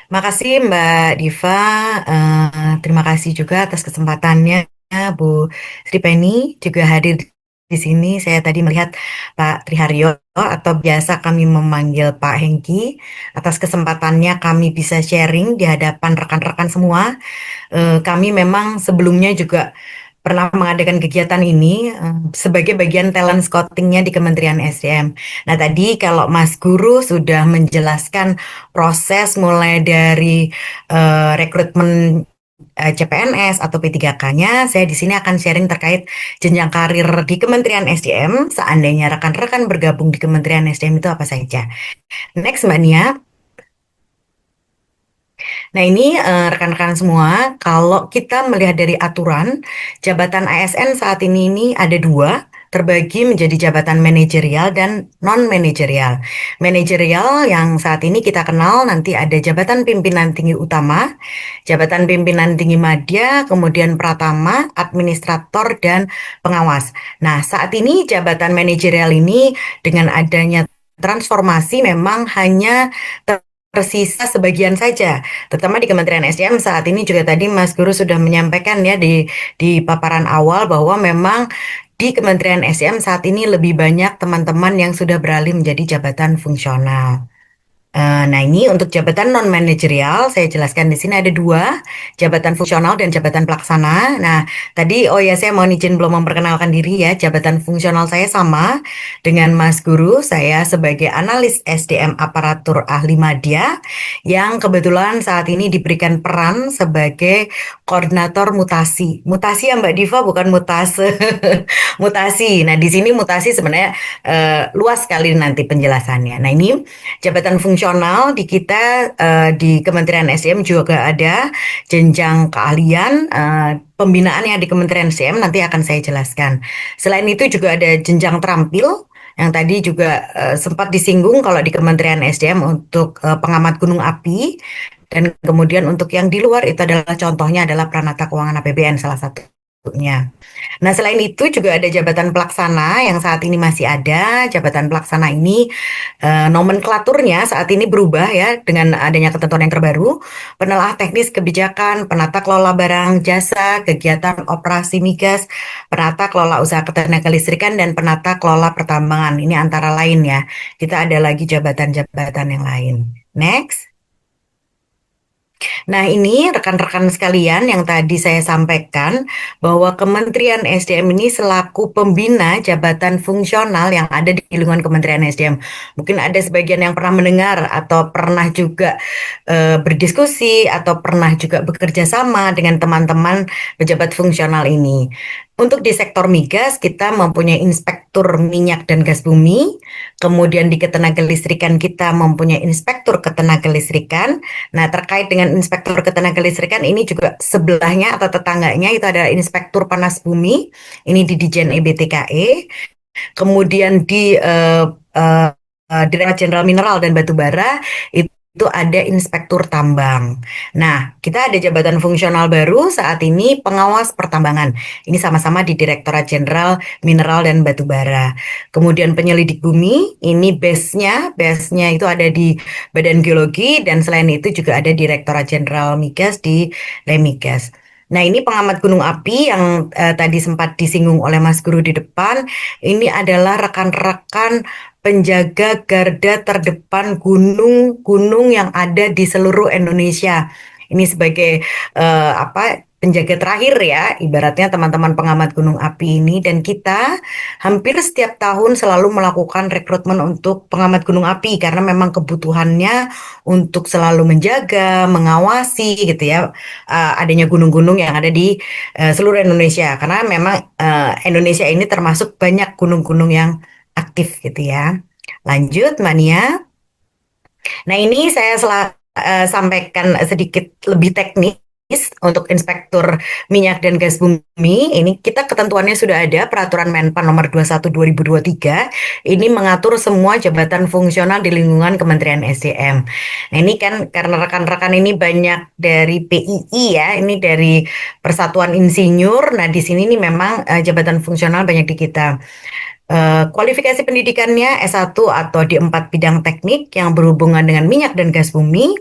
Makasih Mbak Diva. Terima kasih juga atas kesempatannya, Bu Sri Penny juga hadir di sini. Saya tadi melihat Pak Triharyo atau biasa kami memanggil Pak Hengki. Atas kesempatannya kami bisa sharing di hadapan rekan-rekan semua. Kami memang sebelumnya juga pernah mengadakan kegiatan ini sebagai bagian talent scoutingnya di Kementerian SDM. Nah tadi kalau Mas Guru sudah menjelaskan proses mulai dari rekrutmen CPNS atau P3K-nya, saya di sini akan sharing terkait jenjang karir di Kementerian SDM. Seandainya rekan-rekan bergabung di Kementerian SDM itu apa saja. Next, Mbak Nia. Nah ini rekan-rekan semua, kalau kita melihat dari aturan, jabatan ASN saat ini ada dua, terbagi menjadi jabatan manajerial dan non-manajerial. Manajerial yang saat ini kita kenal nanti ada jabatan pimpinan tinggi utama, jabatan pimpinan tinggi madya, kemudian pratama, administrator, dan pengawas. Nah saat ini jabatan manajerial ini dengan adanya transformasi memang hanya tersisa sebagian saja, terutama di Kementerian SDM saat ini juga tadi Mas Guru sudah menyampaikan ya di paparan awal bahwa memang di Kementerian SDM saat ini lebih banyak teman-teman yang sudah beralih menjadi jabatan fungsional. Nah ini untuk jabatan non manajerial saya jelaskan di sini ada dua, jabatan fungsional dan jabatan pelaksana. Nah tadi oh ya saya mohon izin belum memperkenalkan diri ya, jabatan fungsional saya sama dengan Mas Guru, saya sebagai analis SDM aparatur ahli madya yang kebetulan saat ini diberikan peran sebagai koordinator mutasi. Mutasi ya Mbak Diva bukan mutase. Mutasi. Nah di sini mutasi sebenarnya luas sekali nanti penjelasannya. Nah ini jabatan fungsional di kita di Kementerian SDM juga ada jenjang keahlian pembinaan yang di Kementerian SDM nanti akan saya jelaskan. Selain itu juga ada jenjang terampil yang tadi juga sempat disinggung kalau di Kementerian SDM untuk pengamat gunung api dan kemudian untuk yang di luar itu adalah contohnya adalah Pranata Keuangan APBN salah satunya. Nah, selain itu juga ada jabatan pelaksana yang saat ini masih ada. Jabatan pelaksana ini nomenklaturnya saat ini berubah ya dengan adanya ketentuan yang terbaru. Penelaah teknis kebijakan, penata kelola barang jasa, kegiatan operasi migas, penata kelola usaha ketenaga listrikan, dan penata kelola pertambangan. Ini antara lain ya. Kita ada lagi jabatan-jabatan yang lain. Next. Nah, ini rekan-rekan sekalian yang tadi saya sampaikan bahwa Kementerian SDM ini selaku pembina jabatan fungsional yang ada di lingkungan Kementerian SDM. Mungkin ada sebagian yang pernah mendengar atau pernah juga berdiskusi atau pernah juga bekerja sama dengan teman-teman pejabat fungsional ini. Untuk di sektor migas, kita mempunyai inspektur minyak dan gas bumi. Kemudian di ketenaga listrikan kita mempunyai inspektur ketenaga listrikan. Nah, terkait dengan inspektur ketenaga listrikan ini juga sebelahnya atau tetangganya itu adalah inspektur panas bumi. Ini di Dijen EBTKE. Kemudian di Direktorat Jenderal Mineral dan Batu Bara itu ada inspektur tambang. Nah, kita ada jabatan fungsional baru saat ini pengawas pertambangan. Ini sama-sama di Direktorat Jenderal Mineral dan Batu Bara. Kemudian penyelidik bumi, ini base-nya itu ada di Badan Geologi dan selain itu juga ada Direktorat Jenderal Migas di Lemigas. Nah, ini pengamat gunung api yang tadi sempat disinggung oleh Mas Guru di depan. Ini adalah rekan-rekan penjaga garda terdepan gunung-gunung yang ada di seluruh Indonesia. Ini sebagai penjaga terakhir ya, ibaratnya teman-teman pengamat gunung api ini dan kita hampir setiap tahun selalu melakukan rekrutmen untuk pengamat gunung api karena memang kebutuhannya untuk selalu menjaga, mengawasi gitu ya adanya gunung-gunung yang ada di seluruh Indonesia karena memang Indonesia ini termasuk banyak gunung-gunung yang aktif gitu ya. Lanjut, Mania. Nah, ini saya sampaikan sedikit lebih teknis untuk inspektur minyak dan gas bumi. Ini kita ketentuannya sudah ada peraturan Menpan nomor 21 2023. Ini mengatur semua jabatan fungsional di lingkungan Kementerian SDM. Nah, ini kan karena rekan-rekan ini banyak dari PII ya, ini dari Persatuan Insinyur. Nah, di sini nih memang jabatan fungsional banyak di kita. Kualifikasi pendidikannya S1 atau di 4 bidang teknik yang berhubungan dengan minyak dan gas bumi.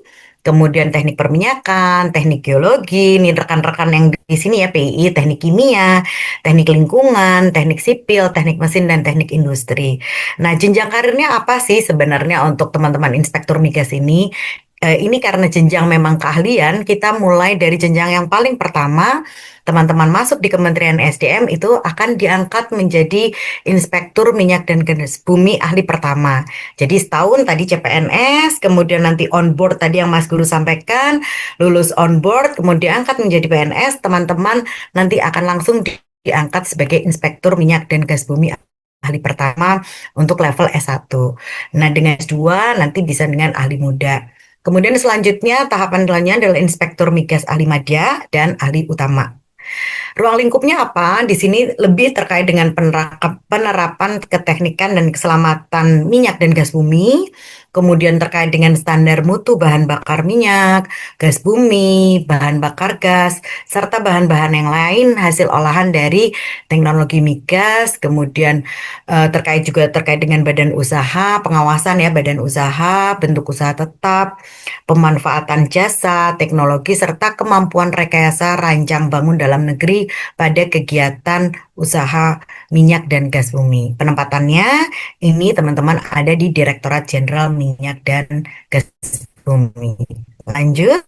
kemudian teknik perminyakan, teknik geologi, nih rekan-rekan yang di sini ya PI, teknik kimia, teknik lingkungan, teknik sipil, teknik mesin, dan teknik industri. Nah, jenjang karirnya apa sih sebenarnya untuk teman-teman inspektur migas ini? Ini karena jenjang memang keahlian, kita mulai dari jenjang yang paling pertama, teman-teman masuk di Kementerian SDM itu akan diangkat menjadi Inspektur Minyak dan Gas Bumi ahli pertama. Jadi setahun tadi CPNS, kemudian nanti on board tadi yang Mas Guru sampaikan, lulus on board, kemudian diangkat menjadi PNS, teman-teman nanti akan langsung diangkat sebagai Inspektur Minyak dan Gas Bumi ahli pertama untuk level S1. Nah, dengan S2 nanti bisa dengan ahli muda. Kemudian selanjutnya tahapan selanjutnya adalah Inspektur Migas ahli madya dan ahli utama. Ruang lingkupnya apa? Di sini lebih terkait dengan penerapan keteknikan dan keselamatan minyak dan gas bumi, kemudian terkait dengan standar mutu bahan bakar minyak, gas bumi, bahan bakar gas, serta bahan-bahan yang lain hasil olahan dari teknologi migas, kemudian terkait dengan badan usaha, pengawasan ya badan usaha, bentuk usaha tetap, pemanfaatan jasa, teknologi, serta kemampuan rekayasa rancang bangun dalam negeri pada kegiatan usaha minyak dan gas bumi. Penempatannya ini teman-teman ada di Direktorat Jenderal Minyak dan Gas Bumi. Lanjut.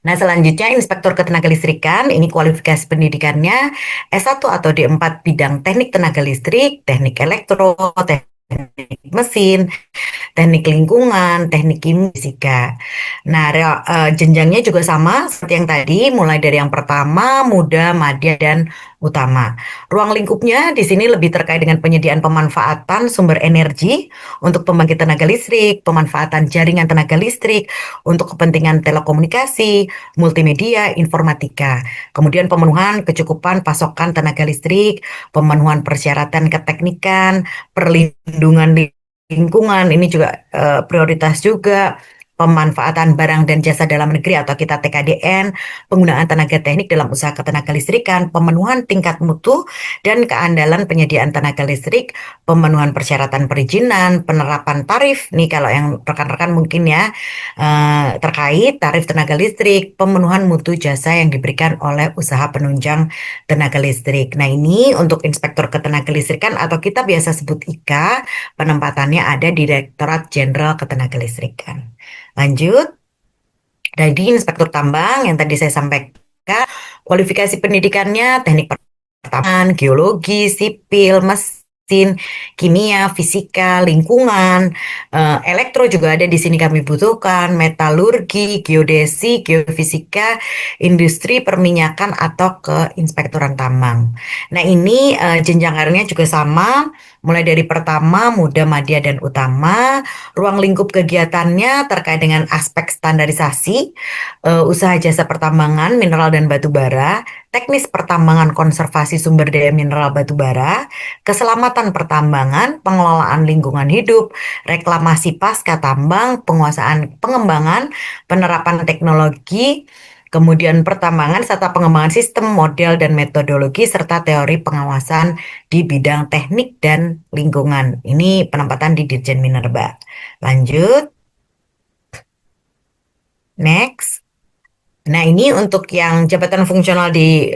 Nah, selanjutnya Inspektur Ketenagalistrikan, ini kualifikasi pendidikannya S1 atau D4 bidang teknik tenaga listrik, teknik elektro, teknik mesin, teknik lingkungan, teknik kimia, fisika. Nah, jenjangnya juga sama seperti yang tadi, mulai dari yang pertama, muda, madya, dan utama. Ruang lingkupnya di sini lebih terkait dengan penyediaan pemanfaatan sumber energi untuk pembangkit tenaga listrik, pemanfaatan jaringan tenaga listrik untuk kepentingan telekomunikasi, multimedia, informatika. Kemudian pemenuhan kecukupan pasokan tenaga listrik, pemenuhan persyaratan keteknikan, perlindungan lingkungan ini juga prioritas juga, pemanfaatan barang dan jasa dalam negeri atau kita TKDN, penggunaan tenaga teknik dalam usaha ketenaga listrikan, pemenuhan tingkat mutu dan keandalan penyediaan tenaga listrik, pemenuhan persyaratan perizinan, penerapan tarif nih kalau yang rekan-rekan mungkin ya terkait tarif tenaga listrik, pemenuhan mutu jasa yang diberikan oleh usaha penunjang tenaga listrik. Nah, ini untuk Inspektur Ketenaga Listrikan atau kita biasa sebut IKA, penempatannya ada di Direktorat Jenderal Ketenaga Listrikan. Lanjut, jadi Inspektur Tambang yang tadi saya sampaikan, kualifikasi pendidikannya teknik pertambangan, geologi, sipil, mesin, kimia, fisika, lingkungan, elektro juga ada di sini kami butuhkan, metalurgi, geodesi, geofisika, industri perminyakan atau keinspektoran tambang. Nah, ini jenjang karirnya juga sama, mulai dari pertama, muda, madya, dan utama. Ruang lingkup kegiatannya terkait dengan aspek standarisasi, usaha jasa pertambangan, mineral dan batu bara, teknis pertambangan konservasi sumber daya mineral batu bara, keselamatan pertambangan, pengelolaan lingkungan hidup, reklamasi pasca tambang, penguasaan pengembangan, penerapan teknologi, kemudian pertambangan serta pengembangan sistem, model, dan metodologi, serta teori pengawasan di bidang teknik dan lingkungan. Ini penempatan di Dirjen Minerba. Lanjut, next. Nah, ini untuk yang jabatan fungsional di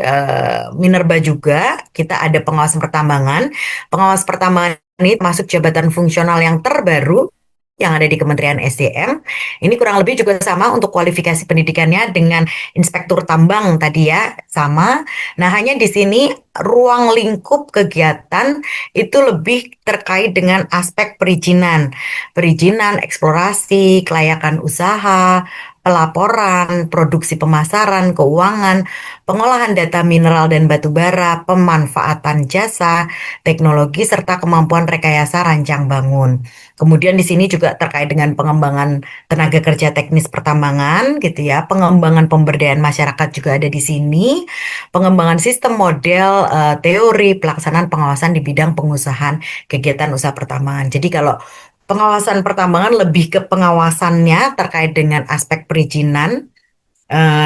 Minerba juga, kita ada pengawasan pertambangan. Pengawas pertambangan ini masuk jabatan fungsional yang terbaru yang ada di Kementerian SDM. Ini kurang lebih juga sama untuk kualifikasi pendidikannya dengan Inspektur Tambang tadi ya, sama. Nah, hanya di sini ruang lingkup kegiatan itu lebih terkait dengan aspek perizinan. Perizinan, eksplorasi, kelayakan usaha, pelaporan, produksi pemasaran, keuangan, pengolahan data mineral dan batu bara, pemanfaatan jasa, teknologi, serta kemampuan rekayasa rancang bangun. Kemudian di sini juga terkait dengan pengembangan tenaga kerja teknis pertambangan gitu ya, pengembangan pemberdayaan masyarakat juga ada di sini, pengembangan sistem model, teori, pelaksanaan pengawasan di bidang pengusahaan kegiatan usaha pertambangan. Jadi kalau pengawasan pertambangan lebih ke pengawasannya terkait dengan aspek perizinan,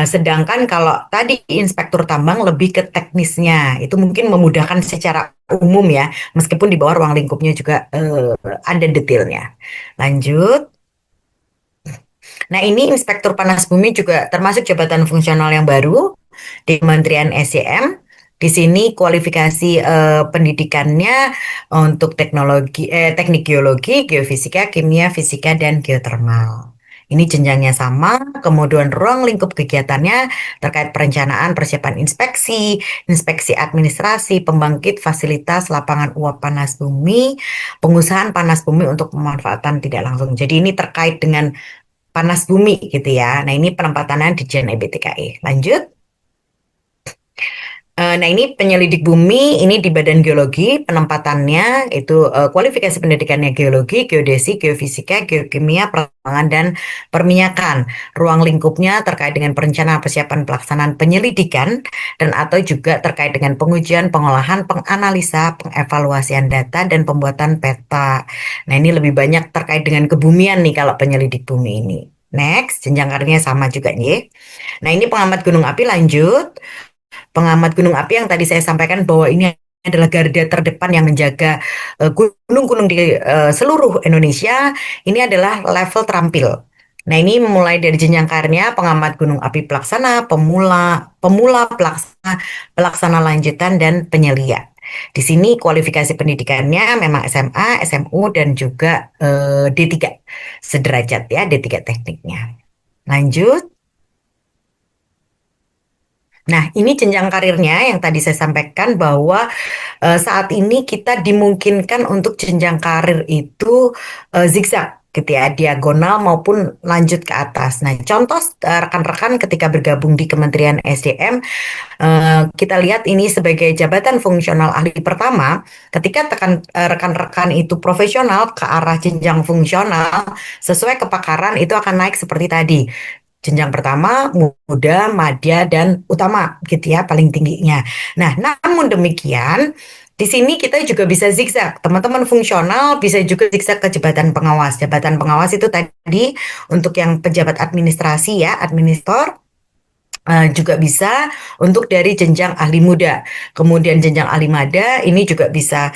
sedangkan kalau tadi inspektur tambang lebih ke teknisnya, itu mungkin memudahkan secara umum ya, meskipun di bawah ruang lingkupnya juga ada detailnya. Lanjut. Nah, ini Inspektur Panas Bumi juga termasuk jabatan fungsional yang baru di Kementerian SDM. Di sini kualifikasi pendidikannya untuk teknik geologi, geofisika, kimia, fisika, dan geotermal. Ini jenjangnya sama, kemudian ruang lingkup kegiatannya terkait perencanaan, persiapan inspeksi, inspeksi administrasi, pembangkit, fasilitas, lapangan uap panas bumi, pengusahaan panas bumi untuk pemanfaatan tidak langsung. Jadi ini terkait dengan panas bumi gitu ya. Nah, ini penempatannya di Jen EBTKI. Lanjut. Nah, ini penyelidik bumi, ini di Badan Geologi, penempatannya itu kualifikasi pendidikannya geologi, geodesi, geofisika, geokimia, pertambangan, dan perminyakan. Ruang lingkupnya terkait dengan perencanaan persiapan pelaksanaan penyelidikan, dan atau juga terkait dengan pengujian, pengolahan, penganalisa, pengevaluasian data, dan pembuatan peta. Nah, ini lebih banyak terkait dengan kebumian nih kalau penyelidik bumi ini. Next, jenjang karirnya sama juga nih. Nah, ini pengamat gunung api lanjut. Pengamat gunung api yang tadi saya sampaikan bahwa ini adalah garda terdepan yang menjaga gunung-gunung di seluruh Indonesia. Ini adalah level terampil. Nah, ini mulai dari jenjang karirnya pengamat gunung api pelaksana, pemula pelaksana, pelaksana lanjutan, dan penyelia. Di sini kualifikasi pendidikannya memang SMA, SMU, dan juga D3 sederajat ya, D3 tekniknya. Lanjut. Nah, ini jenjang karirnya yang tadi saya sampaikan bahwa saat ini kita dimungkinkan untuk jenjang karir itu zigzag gitu ya, diagonal maupun lanjut ke atas. Nah, contoh rekan-rekan ketika bergabung di Kementerian SDM, kita lihat ini sebagai jabatan fungsional ahli pertama, ketika rekan-rekan itu profesional ke arah jenjang fungsional, sesuai kepakaran itu akan naik seperti tadi. Jenjang pertama, muda, madya, dan utama gitu ya, paling tingginya. Nah, namun demikian, di sini kita juga bisa zigzag. Teman-teman fungsional bisa juga zigzag ke jabatan pengawas. Jabatan pengawas itu tadi untuk yang pejabat administrasi ya, administrator. Juga bisa untuk dari jenjang ahli muda. Kemudian jenjang ahli mada ini juga bisa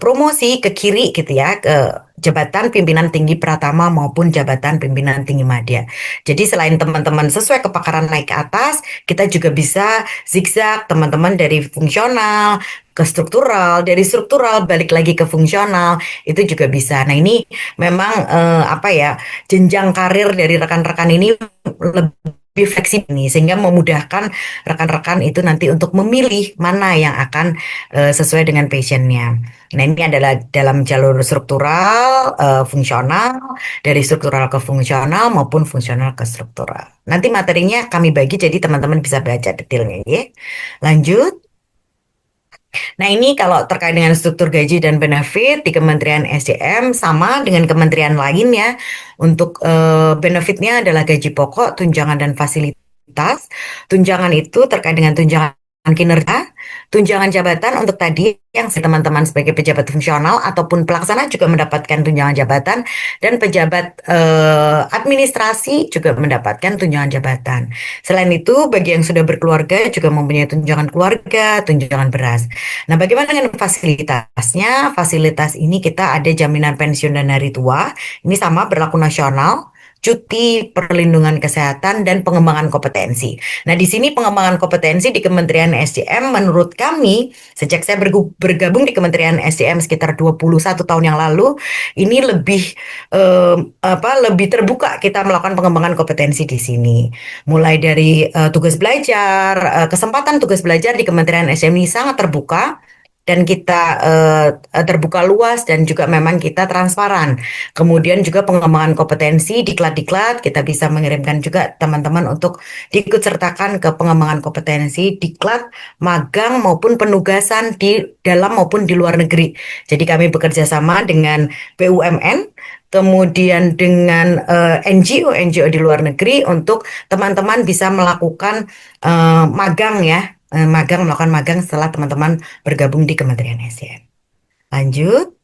promosi ke kiri gitu ya, ke jabatan pimpinan tinggi pratama maupun jabatan pimpinan tinggi madya. Jadi selain teman-teman sesuai kepakaran naik ke atas, kita juga bisa zigzag teman-teman dari fungsional ke struktural, dari struktural balik lagi ke fungsional, itu juga bisa. Nah, ini memang apa ya, jenjang karir dari rekan-rekan ini lebih fleksibel nih, sehingga memudahkan rekan-rekan itu nanti untuk memilih mana yang akan sesuai dengan passionnya. Nah, ini adalah dalam jalur struktural, fungsional, dari struktural ke fungsional maupun fungsional ke struktural. Nanti materinya kami bagi jadi teman-teman bisa baca detailnya ya. Lanjut. Nah, ini kalau terkait dengan struktur gaji dan benefit di Kementerian SDM sama dengan kementerian lainnya. Untuk benefitnya adalah gaji pokok, tunjangan dan fasilitas. Tunjangan itu terkait dengan tunjangan kinerja, tunjangan jabatan untuk tadi yang teman-teman sebagai pejabat fungsional ataupun pelaksana juga mendapatkan tunjangan jabatan, dan pejabat administrasi juga mendapatkan tunjangan jabatan. Selain itu, bagi yang sudah berkeluarga juga mempunyai tunjangan keluarga, tunjangan beras. Nah, bagaimana dengan fasilitasnya? Fasilitas ini kita ada jaminan pensiun dan hari tua. Ini sama berlaku nasional, cuti, perlindungan kesehatan, dan pengembangan kompetensi. Nah, di sini pengembangan kompetensi di Kementerian SDM menurut kami, sejak saya bergabung di Kementerian SDM sekitar 21 tahun yang lalu, ini lebih terbuka kita melakukan pengembangan kompetensi di sini. Mulai dari tugas belajar, kesempatan tugas belajar di Kementerian SDM ini sangat terbuka, dan kita terbuka luas, dan juga memang kita transparan. Kemudian juga pengembangan kompetensi, diklat-diklat, kita bisa mengirimkan juga teman-teman untuk diikut sertakan ke pengembangan kompetensi, diklat, magang maupun penugasan di dalam maupun di luar negeri. Jadi kami bekerja sama dengan BUMN, kemudian dengan NGO-NGO di luar negeri untuk teman-teman bisa melakukan magang ya, melakukan magang setelah teman-teman bergabung di Kementerian SDM. Lanjut.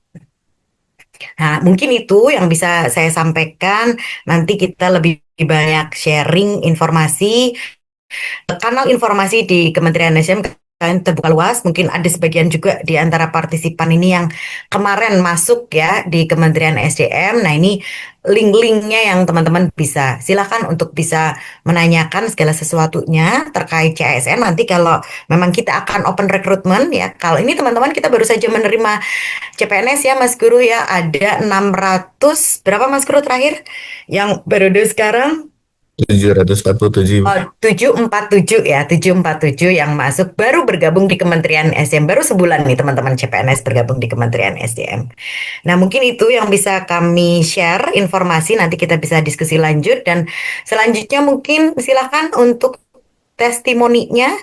Nah, mungkin itu yang bisa saya sampaikan. Nanti kita lebih banyak sharing informasi. Kanal informasi di Kementerian SDM terbuka luas. Mungkin ada sebagian juga di antara partisipan ini yang kemarin masuk ya di Kementerian SDM. Nah, ini link-linknya yang teman-teman bisa silakan untuk bisa menanyakan segala sesuatunya terkait CASN. Nanti kalau memang kita akan open recruitment ya. Kalau ini teman-teman kita baru saja menerima CPNS ya Mas Guru ya. Ada 600 berapa Mas Guru terakhir yang periode sekarang? 747, Bu. Oh, 747 ya, 747 yang masuk baru bergabung di Kementerian SDM. Baru sebulan nih teman-teman CPNS bergabung di Kementerian SDM. Nah, mungkin itu yang bisa kami share informasi, nanti kita bisa diskusi lanjut. Dan selanjutnya mungkin silakan untuk testimoninya